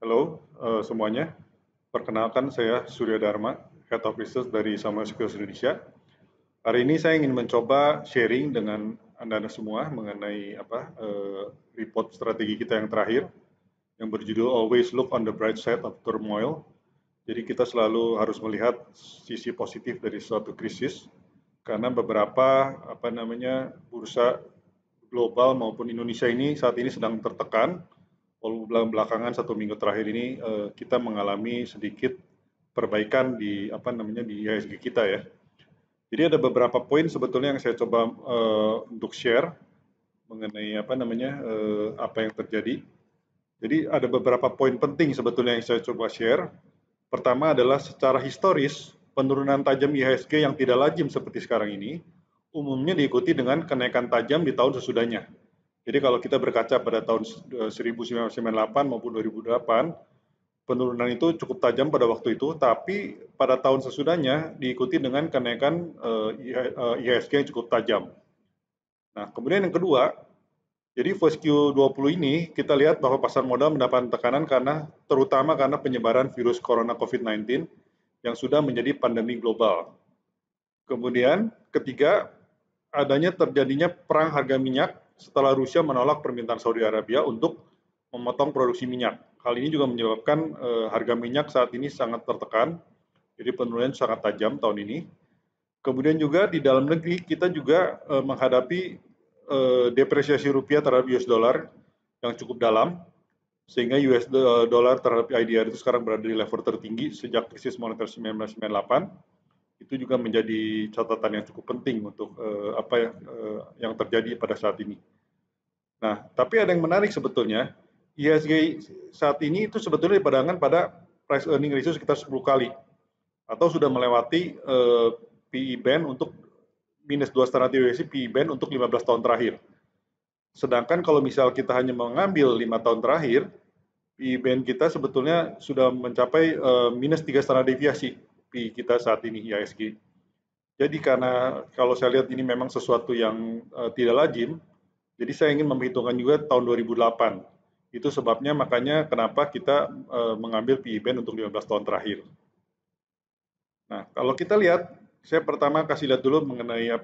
Halo semuanya, perkenalkan saya Surya Dharma, Head of Research dari Samuel Securities Indonesia. Hari ini saya ingin mencoba sharing dengan Anda semua mengenai report strategi kita yang terakhir yang berjudul Always Look on the Bright Side of Turmoil. Jadi kita selalu harus melihat sisi positif dari suatu krisis karena beberapa bursa global maupun Indonesia ini saat ini sedang tertekan. Walaupun belakangan satu minggu terakhir ini kita mengalami sedikit perbaikan di IHSG kita ya. Jadi ada beberapa poin sebetulnya yang saya coba untuk share mengenai apa yang terjadi. Jadi ada beberapa poin penting sebetulnya yang saya coba share. Pertama adalah secara historis penurunan tajam IHSG yang tidak lazim seperti sekarang ini umumnya diikuti dengan kenaikan tajam di tahun sesudahnya. Jadi kalau kita berkaca pada tahun 1998 maupun 2008, penurunan itu cukup tajam pada waktu itu, tapi pada tahun sesudahnya diikuti dengan kenaikan IHSG yang cukup tajam. Nah, kemudian yang kedua, jadi FOSQ20 ini kita lihat bahwa pasar modal mendapat tekanan terutama karena penyebaran virus corona COVID-19 yang sudah menjadi pandemi global. Kemudian ketiga, terjadinya perang harga minyak setelah Rusia menolak permintaan Saudi Arabia untuk memotong produksi minyak. Hal ini juga menyebabkan harga minyak saat ini sangat tertekan, jadi penurunan sangat tajam tahun ini. Kemudian juga di dalam negeri kita juga menghadapi depresiasi rupiah terhadap US dollar yang cukup dalam, sehingga US dollar terhadap IDR itu sekarang berada di level tertinggi sejak krisis moneter 1998. Itu juga menjadi catatan yang cukup penting untuk yang terjadi pada saat ini. Nah, tapi ada yang menarik sebetulnya, IHSG saat ini itu sebetulnya dipandangkan pada price earning ratio sekitar 10 kali atau sudah melewati PE band untuk minus 2,5 TWC PE band untuk 15 tahun terakhir. Sedangkan kalau misal kita hanya mengambil 5 tahun terakhir, PE band kita sebetulnya sudah mencapai minus 3,5 deviasi PE kita saat ini IHSG. Jadi karena kalau saya lihat ini memang sesuatu yang tidak lazim, jadi saya ingin memperhitungkan juga tahun 2008. Itu sebabnya makanya kenapa kita mengambil PE band untuk 15 tahun terakhir. Nah, kalau kita lihat, saya pertama kasih lihat dulu mengenai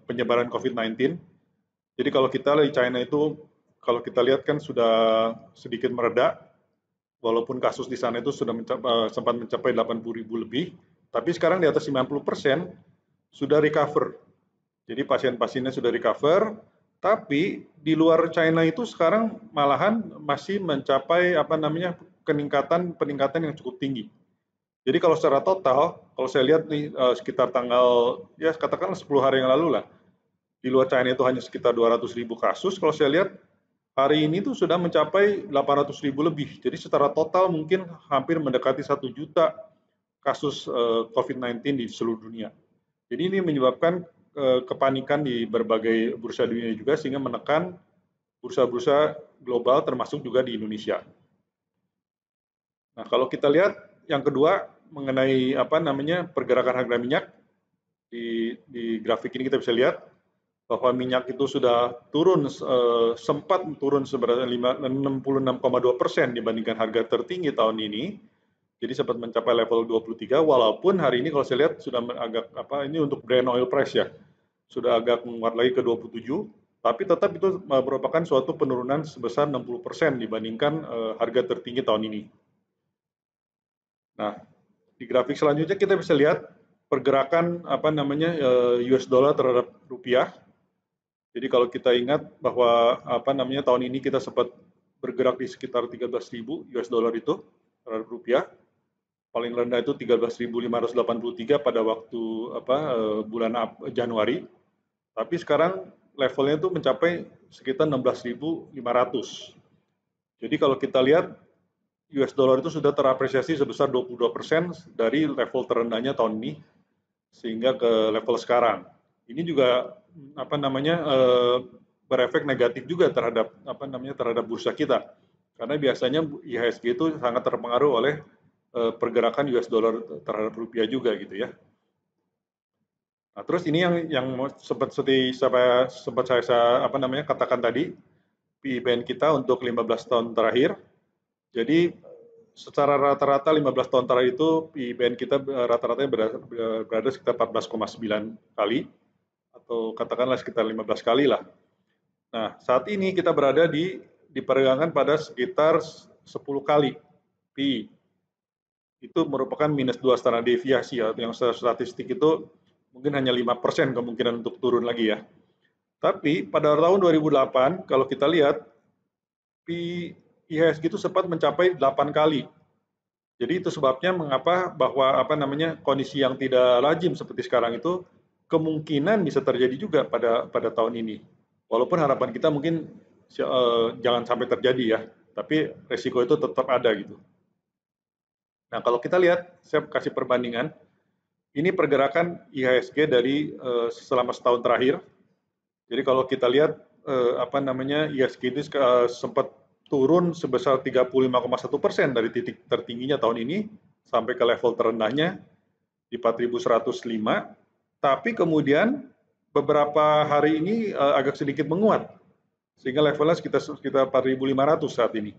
penyebaran COVID-19. Jadi kalau kita lihat China itu, kalau kita lihat kan sudah sedikit mereda, walaupun kasus di sana itu sudah sempat mencapai 80.000 lebih, tapi sekarang di atas 90% sudah recover. Jadi pasien-pasiennya sudah recover, tapi di luar China itu sekarang malahan masih mencapai peningkatan yang cukup tinggi. Jadi kalau secara total, kalau saya lihat nih sekitar tanggal ya katakanlah 10 hari yang lalu lah, di luar China itu hanya sekitar 200.000 kasus. Kalau saya lihat hari ini tuh sudah mencapai 800.000 lebih. Jadi secara total mungkin hampir mendekati 1 juta kasus COVID-19 di seluruh dunia. Jadi ini menyebabkan kepanikan di berbagai bursa dunia juga sehingga menekan bursa-bursa global termasuk juga di Indonesia. Nah, kalau kita lihat yang kedua mengenai pergerakan harga minyak di grafik ini kita bisa lihat bahwa minyak itu sudah turun sempat turun sebenarnya 66,2% dibandingkan harga tertinggi tahun ini. Jadi sempat mencapai level 23 walaupun hari ini kalau saya lihat sudah agak ini untuk Brent oil price ya. Sudah agak menguat lagi ke 27, tapi tetap itu merupakan suatu penurunan sebesar 60% dibandingkan harga tertinggi tahun ini. Nah, di grafik selanjutnya kita bisa lihat pergerakan US dollar terhadap rupiah. Jadi kalau kita ingat bahwa tahun ini kita sempat bergerak di sekitar 13.000 US dollar itu terhadap rupiah. Paling rendah itu 13.583 pada waktu bulan Januari. Tapi sekarang levelnya itu mencapai sekitar 16.500. Jadi kalau kita lihat US dollar itu sudah terapresiasi sebesar 22% dari level terendahnya tahun ini sehingga ke level sekarang. Ini juga berefek negatif juga terhadap bursa kita. Karena biasanya IHSG itu sangat terpengaruh oleh pergerakan US dollar terhadap rupiah juga gitu ya. Nah, terus ini yang sempat saya katakan tadi, PE band kita untuk 15 tahun terakhir Jadi secara rata-rata 15 tahun terakhir itu IBN kita rata-ratanya berada sekitar 14,9 kali atau katakanlah sekitar 15 kali lah. Nah, saat ini kita berada di perdagangan pada sekitar 10 kali PI. Itu merupakan minus 2 standar deviasi ya, yang secara statistik itu mungkin hanya 5% kemungkinan untuk turun lagi ya. Tapi pada tahun 2008 kalau kita lihat IHSG itu sempat mencapai 8 kali. Jadi itu sebabnya mengapa bahwa kondisi yang tidak lazim seperti sekarang itu kemungkinan bisa terjadi juga pada tahun ini. Walaupun harapan kita mungkin jangan sampai terjadi ya, tapi resiko itu tetap ada gitu. Nah, kalau kita lihat, saya kasih perbandingan, ini pergerakan IHSG dari selama setahun terakhir. Jadi kalau kita lihat IHSG ini sempat turun sebesar 35,1% dari titik tertingginya tahun ini sampai ke level terendahnya di 4.105. Tapi kemudian beberapa hari ini agak sedikit menguat sehingga levelnya sekitar 4.500 saat ini.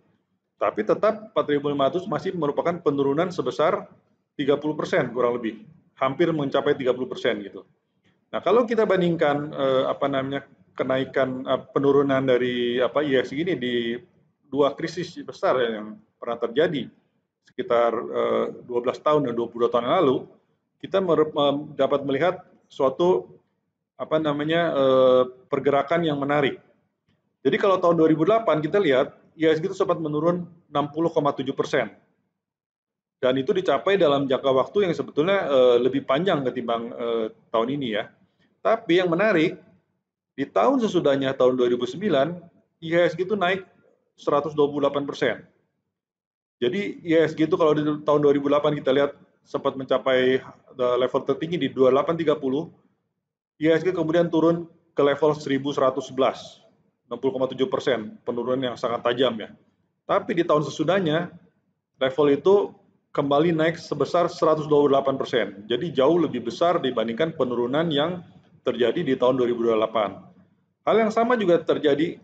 Tapi tetap 4.500 masih merupakan penurunan sebesar 30% kurang lebih, hampir mencapai 30% gitu. Nah, kalau kita bandingkan kenaikan penurunan dari IHSG ini di dua krisis besar yang pernah terjadi sekitar 12 tahun dan 22 tahun yang lalu, kita dapat melihat suatu pergerakan yang menarik. Jadi kalau tahun 2008 kita lihat IHSG itu sempat menurun 60,7%. Dan itu dicapai dalam jangka waktu yang sebetulnya lebih panjang ketimbang tahun ini ya. Tapi yang menarik, di tahun sesudahnya tahun 2009, IHSG itu naik 128%. Jadi IHSG itu kalau di tahun 2008 kita lihat sempat mencapai level tertinggi di 2830, IHSG kemudian turun ke level 1111, 60,7%, penurunan yang sangat tajam ya. Tapi di tahun sesudahnya, level itu kembali naik sebesar 128%. Jadi jauh lebih besar dibandingkan penurunan yang terjadi di tahun 2028. Hal yang sama juga terjadi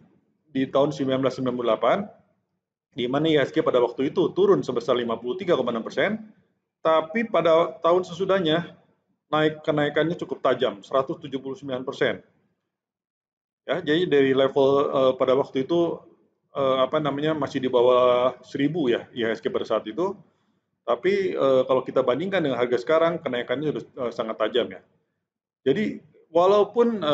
di tahun 1998, di mana IHSG pada waktu itu turun sebesar 53,6%, tapi pada tahun sesudahnya kenaikannya cukup tajam, 179%. Ya, jadi dari level pada waktu itu masih di bawah 1.000 ya IHSG pada saat itu. Tapi kalau kita bandingkan dengan harga sekarang, kenaikannya sudah sangat tajam ya. Jadi walaupun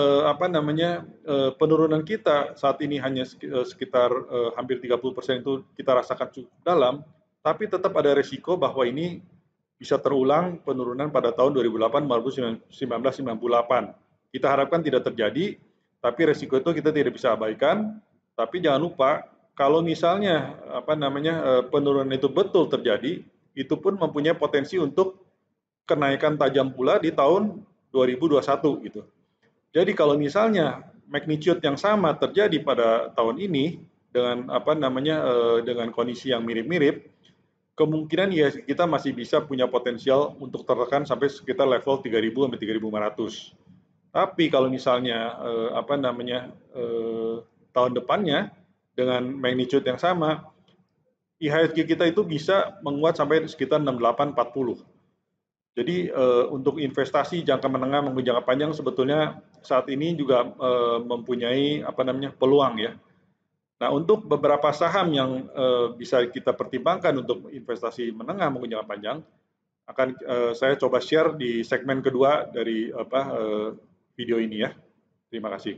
penurunan kita saat ini hanya sekitar hampir 30% itu kita rasakan cukup dalam, tapi tetap ada resiko bahwa ini bisa terulang penurunan pada tahun 2008 maupun 1998. Kita harapkan tidak terjadi, tapi resiko itu kita tidak bisa abaikan. Tapi jangan lupa, kalau misalnya penurunan itu betul terjadi, itu pun mempunyai potensi untuk kenaikan tajam pula di tahun 2021 gitu. Jadi kalau misalnya magnitude yang sama terjadi pada tahun ini dengan dengan kondisi yang mirip-mirip, kemungkinan ya kita masih bisa punya potensial untuk tertekan sampai sekitar level 3.000 sampai 3.500. Tapi kalau misalnya tahun depannya dengan magnitude yang sama, IHSG kita itu bisa menguat sampai sekitar 6840. Jadi untuk investasi jangka menengah maupun jangka panjang sebetulnya saat ini juga mempunyai peluang ya. Nah, untuk beberapa saham yang bisa kita pertimbangkan untuk investasi menengah maupun jangka panjang akan saya coba share di segmen kedua dari video ini ya. Terima kasih.